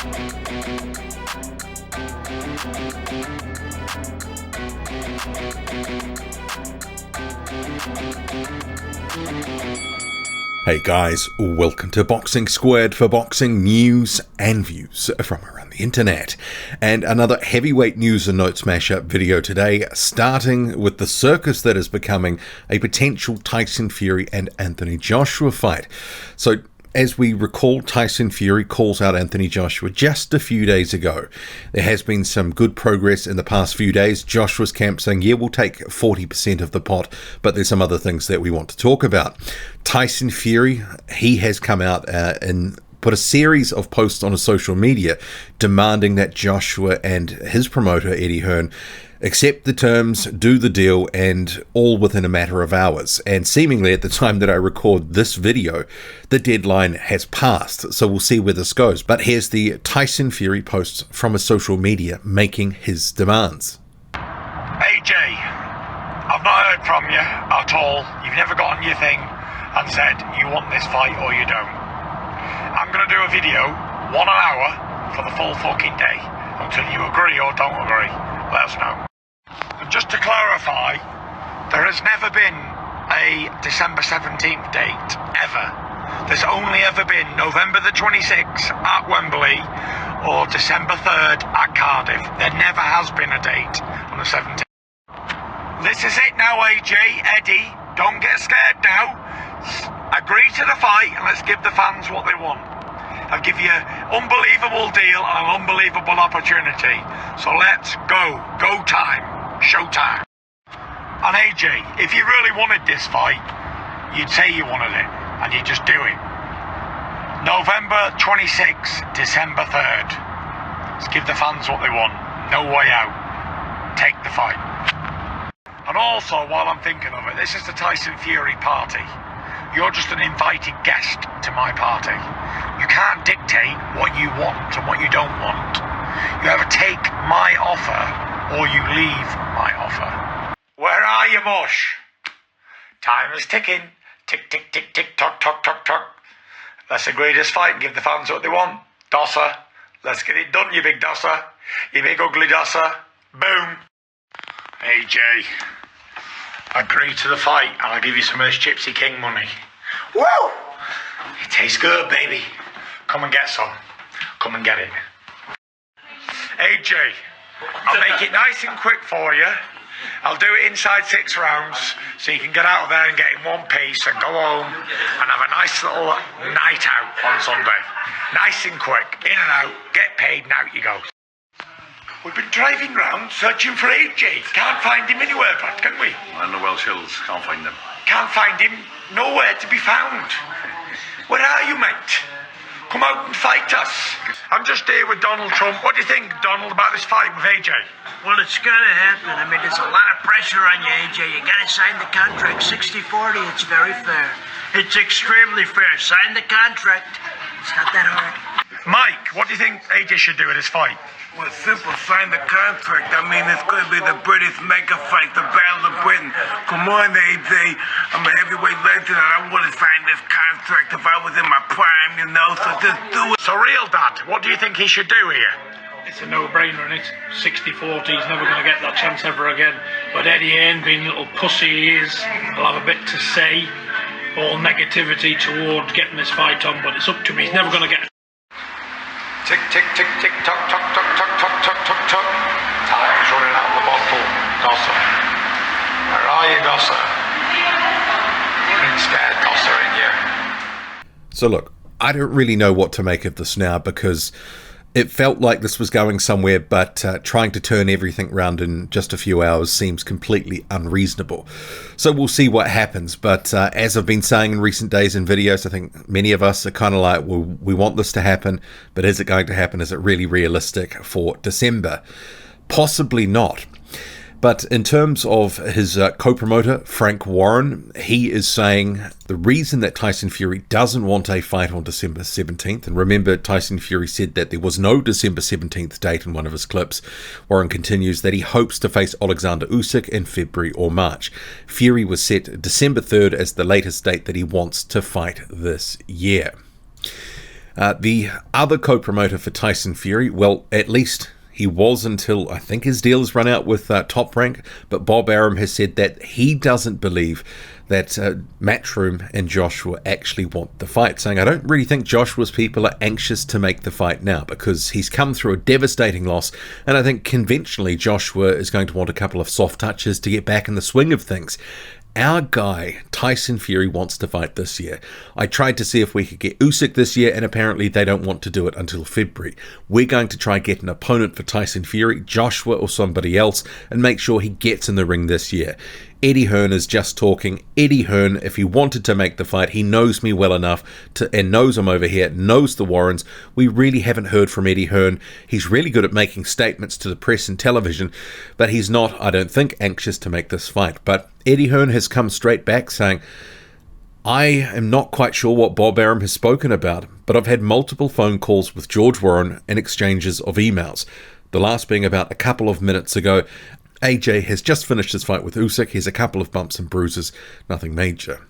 Hey guys, welcome to Boxing Squared for boxing news and views from around the internet. And another heavyweight news and notes mashup video today, starting with the circus that is becoming a potential Tyson Fury and Anthony Joshua fight. So, as we recall, Tyson Fury calls out Anthony Joshua just a few days ago. There has been some good progress in the past few days. Joshua's camp saying, yeah, we'll take 40% of the pot, but there's some other things that we want to talk about. Tyson Fury, he has come out and put a series of posts on his social media demanding that Joshua and his promoter, Eddie Hearn, accept the terms, do the deal, and all within a matter of hours. And seemingly at the time that I record this video, the deadline has passed, so we'll see where this goes. But here's the Tyson Fury posts from his social media making his demands. AJ, I've not heard from you at all. You've never got on your thing and said you want this fight or you don't. I'm going to do a video, 1 hour, for the full fucking day, until you agree or don't agree. Let us know. And just to clarify, there has never been a December 17th date, ever. There's only ever been November the 26th at Wembley or December 3rd at Cardiff. There never has been a date on the 17th. This is it now, AJ, Eddie, don't get scared now. Agree to the fight and let's give the fans what they want. I'll give you an unbelievable deal and an unbelievable opportunity. So let's go. Go time. Show time. And AJ, if you really wanted this fight, you'd say you wanted it and you'd just do it. November 26th, December 3rd. Let's give the fans what they want. No way out. Take the fight. And also, while I'm thinking of it, this is the Tyson Fury party. You're just an invited guest to my party. You can't dictate what you want and what you don't want. You either take my offer or you leave my offer. Where are you, Mush? Time is ticking. Tick, tick, tick, tick, tock, tock, tock, tock. Let's agree this fight and give the fans what they want. Dosser. Let's get it done, you big dosser. You big ugly dosser. Boom. AJ. Agree to the fight and I'll give you some of this Gypsy King money. Woo! It tastes good, baby. Come and get some. Come and get it. AJ, I'll make it nice and quick for you. I'll do it inside 6 rounds so you can get out of there and get in one piece and go home and have a nice little night out on Sunday. Nice and quick. In and out. Get paid and out you go. We've been driving round searching for AJ. Can't find him anywhere, Pat, can we? In the Welsh Hills, can't find him. Can't find him. Nowhere to be found. Where are you, mate? Come out and fight us. I'm just here with Donald Trump. What do you think, Donald, about this fight with AJ? Well, it's going to happen. I mean, there's a lot of pressure on you, AJ. You got to sign the contract. 60-40, it's very fair. It's extremely fair. Sign the contract. It's not that hard. Mike, what do you think AJ should do in this fight? Well, simple, sign the contract. I mean, it's going to be the British mega fight, the Battle of Britain. Come on, AJ. I'm a heavyweight legend and I want to sign this contract if I was in my prime, you know, so just do it. So, real dad, what do you think he should do here? It's a no-brainer, and it's 60-40. He's never going to get that chance ever again. But Eddie Hearn, being the little pussy he is, will have a bit to say. All negativity toward getting this fight on, but it's up to him. He's never going to get. Tick, tick, tick, tick, tock, tock, tock, tock, tock, tock, tock, tock. Time's running out of the bottle. Dosser. Where are you, Dosser? Running scared Dosser in you. So look, I don't really know what to make of this now because it felt like this was going somewhere, but trying to turn everything around in just a few hours seems completely unreasonable. So we'll see what happens. But as I've been saying in recent days and videos, I think many of us are kind of like, well, we want this to happen, but is it going to happen? Is it really realistic for December? Possibly not. But in terms of his co-promoter, Frank Warren, he is saying the reason that Tyson Fury doesn't want a fight on December 17th, and remember Tyson Fury said that there was no December 17th date in one of his clips. Warren continues that he hopes to face Oleksandr Usyk in February or March. Fury was set December 3rd as the latest date that he wants to fight this year. The other co-promoter for Tyson Fury, well, at least he was until I think his deal has run out with Top Rank, but Bob Arum has said that he doesn't believe that Matchroom and Joshua actually want the fight, saying, I don't really think Joshua's people are anxious to make the fight now because he's come through a devastating loss, and I think conventionally Joshua is going to want a couple of soft touches to get back in the swing of things. Our guy, Tyson Fury, wants to fight this year. I tried to see if we could get Usyk this year, and apparently they don't want to do it until February. We're going to try get an opponent for Tyson Fury, Joshua or somebody else, and make sure he gets in the ring this year. Eddie Hearn is just talking. Eddie Hearn, if he wanted to make the fight, he knows me well enough and knows I'm over here, knows the Warrens. We really haven't heard from Eddie Hearn. He's really good at making statements to the press and television, but he's not, I don't think, anxious to make this fight. But Eddie Hearn has come straight back saying, I am not quite sure what Bob Arum has spoken about, but I've had multiple phone calls with George Warren and exchanges of emails. The last being about a couple of minutes ago. AJ has just finished his fight with Usyk. He has a couple of bumps and bruises, nothing major.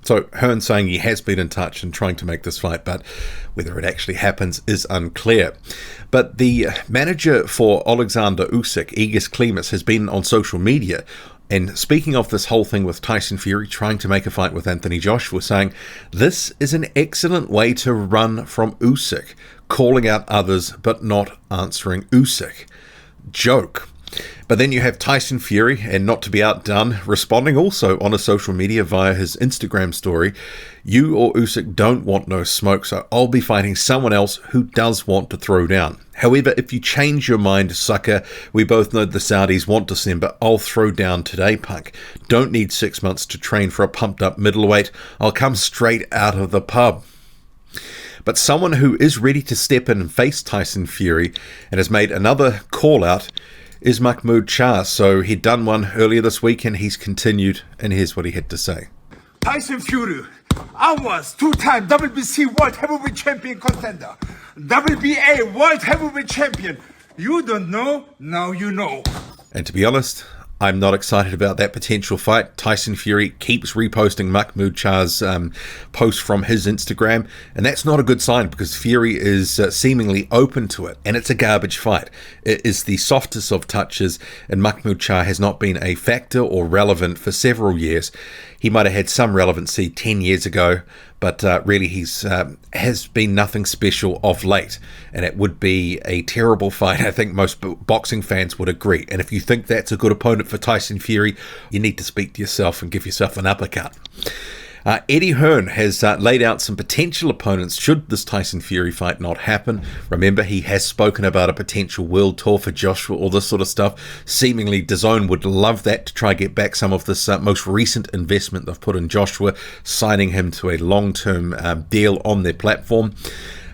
So Hearn saying he has been in touch and trying to make this fight, but whether it actually happens is unclear. But the manager for Oleksandr Usyk, Egis Klimas, has been on social media and speaking of this whole thing with Tyson Fury trying to make a fight with Anthony Joshua, saying this is an excellent way to run from Usyk, calling out others but not answering Usyk. Joke. But then you have Tyson Fury, and not to be outdone, responding also on a social media via his Instagram story, you or Usyk don't want no smoke, so I'll be fighting someone else who does want to throw down. However, if you change your mind, sucker, we both know the Saudis want December, I'll throw down today, punk. Don't need 6 months to train for a pumped up middleweight, I'll come straight out of the pub. But someone who is ready to step in and face Tyson Fury and has made another call out is Mahmoud Charr. So he'd done one earlier this week and he's continued, and here's what he had to say. Tyson Fury, I was two-time WBC World Heavyweight Champion contender, WBA World Heavyweight Champion. You don't know, now you know. And to be honest, I'm not excited about that potential fight. Tyson Fury keeps reposting Mahmoud Charr's post from his Instagram, and that's not a good sign because Fury is seemingly open to it, and it's a garbage fight. It is the softest of touches, and Mahmoud Charr has not been a factor or relevant for several years. He might have had some relevancy 10 years ago, but really he's has been nothing special of late, and it would be a terrible fight. I think most boxing fans would agree, and if you think that's a good opponent for Tyson Fury, you need to speak to yourself and give yourself an uppercut. Eddie Hearn has laid out some potential opponents should this Tyson Fury fight not happen. Remember, he has spoken about a potential world tour for Joshua, all this sort of stuff. Seemingly, DAZN would love that to try get back some of this most recent investment they've put in Joshua, signing him to a long-term deal on their platform.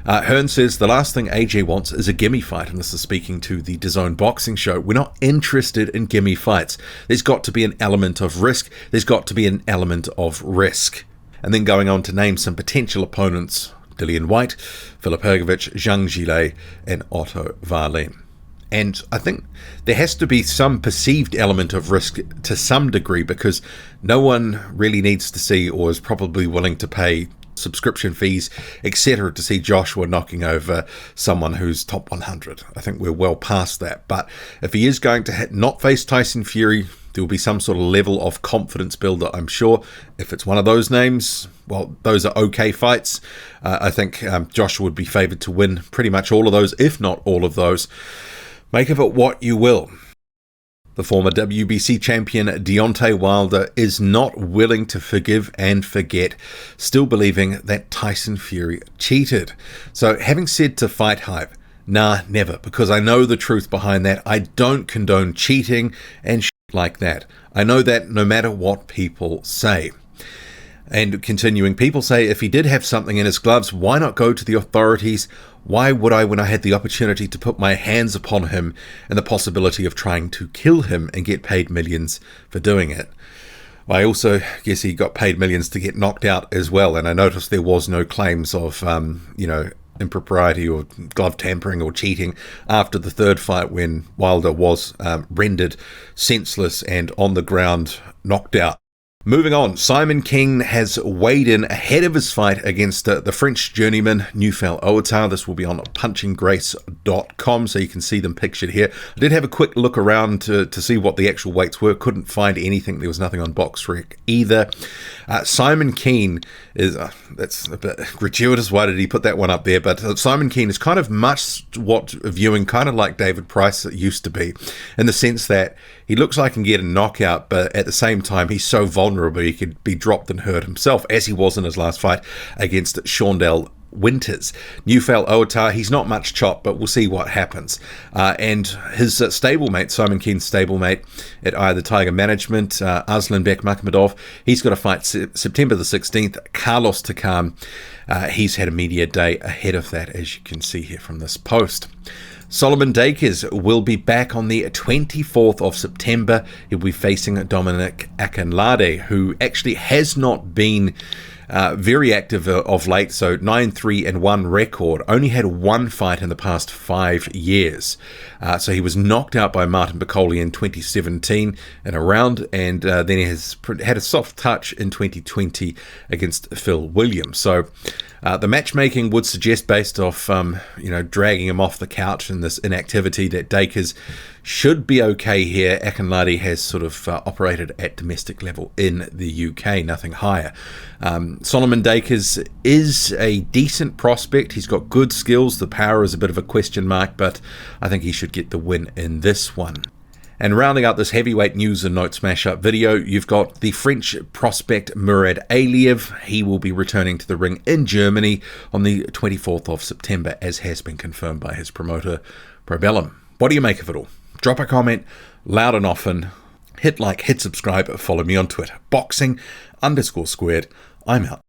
Hearn says the last thing AJ wants is a gimme fight, and this is speaking to the DAZN boxing show. We're not interested in gimme fights. There's got to be an element of risk. There's got to be an element of risk. And then going on to name some potential opponents: Dillian Whyte, Filip Hrgovic, Zhang Jilei, and Otto Wallin. And I think there has to be some perceived element of risk to some degree, because no one really needs to see or is probably willing to pay subscription fees, etc., to see Joshua knocking over someone who's top 100. I think we're well past that. But if he is going to not face Tyson Fury, there will be some sort of level of confidence builder, I'm sure. If it's one of those names, well, those are okay fights. I think Joshua would be favoured to win pretty much all of those, if not all of those. Make of it what you will. The former WBC champion Deontay Wilder is not willing to forgive and forget, still believing that Tyson Fury cheated. So having said to Fight Hype, nah, never, because I know the truth behind that. I don't condone cheating and shit like that. I know that no matter what people say. And continuing, people say if he did have something in his gloves, why not go to the authorities? Why would I when I had the opportunity to put my hands upon him and the possibility of trying to kill him and get paid millions for doing it? I also guess he got paid millions to get knocked out as well, and I noticed there was no claims of, impropriety or glove tampering or cheating after the third fight when Wilder was rendered senseless and on the ground knocked out. Moving on, Simon Kean has weighed in ahead of his fight against the French journeyman Newfel Ouatah. This will be on punchinggrace.com, so you can see them pictured here. I did have a quick look around to see what the actual weights were. Couldn't find anything. There was nothing on BoxRec either. Simon Kean is, that's a bit gratuitous. Why did he put that one up there? But Simon Kean is kind of much what viewing kind of like David Price used to be, in the sense that he looks like he can get a knockout, but at the same time, he's so vulnerable he could be dropped and hurt himself, as he was in his last fight against Shaundell Winters. Newfel Ouatah, he's not much chop, but we'll see what happens. And his stablemate, Simon Kean's stablemate at either Tiger Management, Arslanbek Makhmudov, he's got a fight September the 16th. Carlos Takam, he's had a media day ahead of that, as you can see here from this post. Solomon Dacres will be back on the 24th of September. He'll be facing Dominic Akinlade, who actually has not been very active of late. So 9-3-1 record. Only had one fight in the past 5 years. So he was knocked out by Martin Bakole in 2017 in a round, and then he has had a soft touch in 2020 against Phil Williams. So the matchmaking would suggest, based off dragging him off the couch in this inactivity, that Dacres should be okay here. Akanadi has sort of operated at domestic level in the UK, nothing higher. Solomon Dacres is a decent prospect. He's got good skills. The power is a bit of a question mark, but I think he should get the win in this one. And rounding out this heavyweight news and notes mashup video, you've got the French prospect Mourad Aliev. He will be returning to the ring in Germany on the 24th of September, as has been confirmed by his promoter, Probellum. What do you make of it all? Drop a comment, loud and often. Hit like, hit subscribe, follow me on Twitter. Boxing_squared. I'm out.